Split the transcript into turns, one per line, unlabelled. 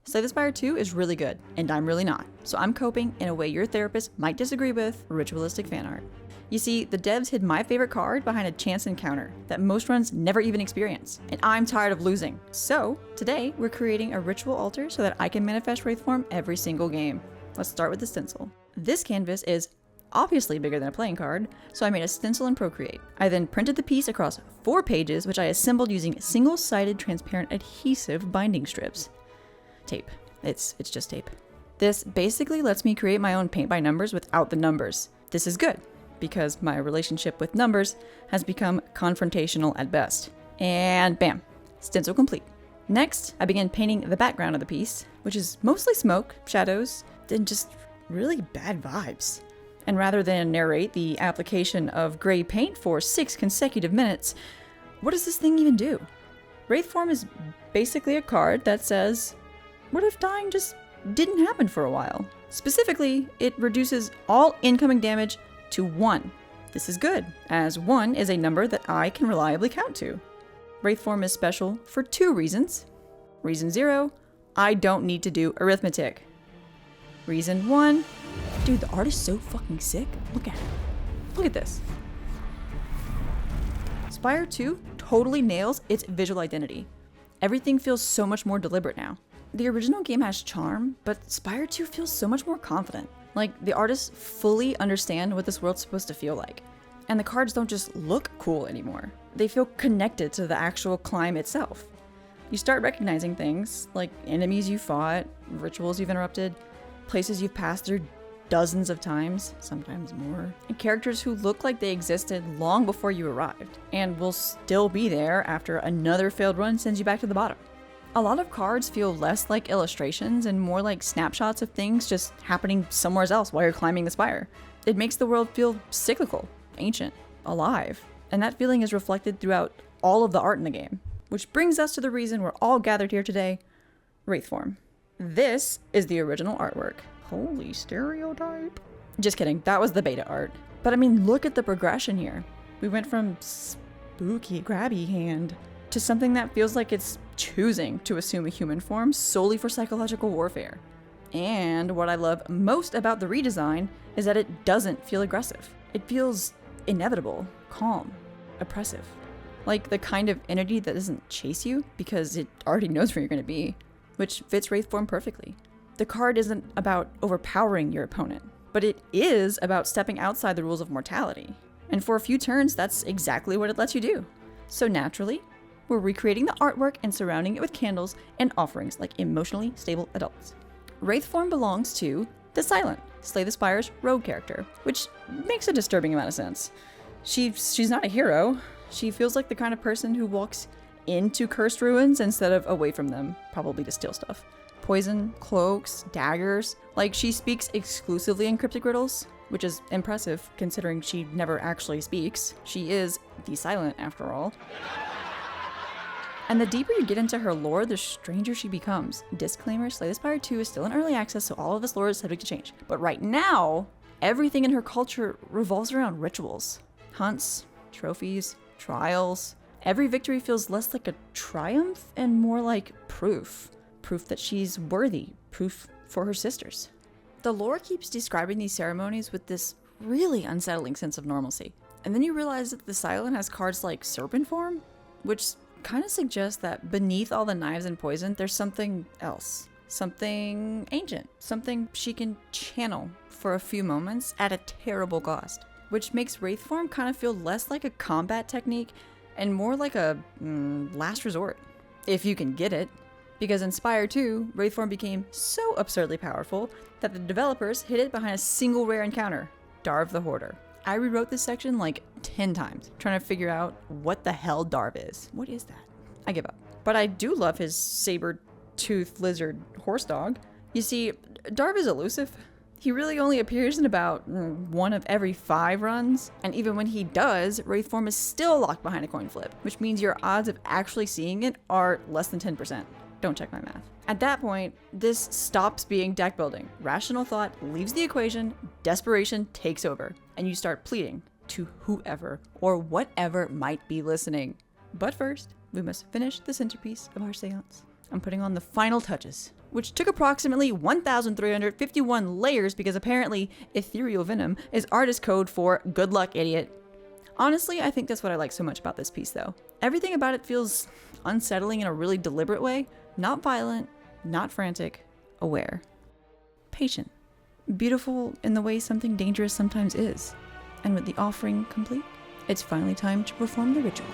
Slay the Spire 2 is really good, and I'm really not. So I'm coping in a way your therapist might disagree with, ritualistic fan art. You see, the devs hid my favorite card behind a chance encounter that most runs never even experience, and I'm tired of losing. So today, we're creating a ritual altar so that I can manifest Waith Fowm every single game. Let's start with the stencil. This canvas is obviously bigger than a playing card, so I made a stencil in Procreate. I then printed the piece across 4 pages, which I assembled using single-sided transparent adhesive binding strips. Tape. It's just tape. This basically lets me create my own paint by numbers without the numbers. This is good, because my relationship with numbers has become confrontational at best. And bam, stencil complete. Next, I began painting the background of the piece, which is mostly smoke, shadows, and just really bad vibes. And rather than narrate the application of gray paint for 6 consecutive minutes, what does this thing even do? Waith Fowm is basically a card that says, what if dying just didn't happen for a while? Specifically, it reduces all incoming damage to 1. This is good, as 1 is a number that I can reliably count to. Waith Fowm is special for 2 reasons. Reason 0, I don't need to do arithmetic. Reason 1, dude, the art is so fucking sick. Look at it. Look at this. Spire 2 totally nails its visual identity. Everything feels so much more deliberate now. The original game has charm, but Spire 2 feels so much more confident. Like, the artists fully understand what this world's supposed to feel like. And the cards don't just look cool anymore. They feel connected to the actual climb itself. You start recognizing things, like enemies you fought, rituals you've interrupted, places you've passed through dozens of times, sometimes more, and characters who look like they existed long before you arrived, and will still be there after another failed run sends you back to the bottom. A lot of cards feel less like illustrations and more like snapshots of things just happening somewhere else while you're climbing the spire. It makes the world feel cyclical, ancient, alive, and that feeling is reflected throughout all of the art in the game. Which brings us to the reason we're all gathered here today, Waith Fowm. This is the original artwork. Holy stereotype. Just kidding, that was the beta art. But I mean, look at the progression here. We went from spooky grabby hand to something that feels like it's choosing to assume a human form solely for psychological warfare. And what I love most about the redesign is that it doesn't feel aggressive. It feels inevitable, calm, oppressive. Like the kind of entity that doesn't chase you because it already knows where you're going to be, which fits Waith Fowm perfectly. The card isn't about overpowering your opponent, but it is about stepping outside the rules of mortality. And for a few turns, that's exactly what it lets you do. So naturally, we're recreating the artwork and surrounding it with candles and offerings like emotionally stable adults. Waith Fowm belongs to the Silent, Slay the Spire's rogue character, which makes a disturbing amount of sense. She's not a hero. She feels like the kind of person who walks into cursed ruins instead of away from them, probably to steal stuff. Poison, cloaks, daggers, like she speaks exclusively in cryptic riddles, which is impressive considering she never actually speaks. She is the Silent after all. And the deeper you get into her lore, the stranger she becomes. Disclaimer, Slay the Spire 2 is still in early access, so all of this lore is subject to change. But right now, everything in her culture revolves around rituals. Hunts, trophies, trials. Every victory feels less like a triumph and more like proof. Proof that she's worthy. Proof for her sisters. The lore keeps describing these ceremonies with this really unsettling sense of normalcy. And then you realize that the Silent has cards like Serpent Form, which kind of suggests that beneath all the knives and poison, there's something else. Something ancient. Something she can channel for a few moments at a terrible cost. Which makes Waith Fowm kind of feel less like a combat technique and more like a last resort. If you can get it. Because in Spire 2, Waith Fowm became so absurdly powerful that the developers hid it behind a single rare encounter, Darv the Hoarder. I rewrote this section like 10 times, trying to figure out what the hell Darv is. What is that? I give up. But I do love his saber-toothed lizard horse dog. You see, Darv is elusive. He really only appears in about 1 of every 5 runs, and even when he does, Waith Fowm is still locked behind a coin flip, which means your odds of actually seeing it are less than 10%. Don't check my math. At that point, this stops being deck building. Rational thought leaves the equation, desperation takes over, and you start pleading to whoever or whatever might be listening. But first, we must finish the centerpiece of our seance. I'm putting on the final touches, which took approximately 1,351 layers because apparently ethereal venom is artist code for good luck, idiot. Honestly, I think that's what I like so much about this piece though. Everything about it feels unsettling in a really deliberate way, not violent, not frantic, aware. Patient. Beautiful in the way something dangerous sometimes is. And with the offering complete, it's finally time to perform the ritual.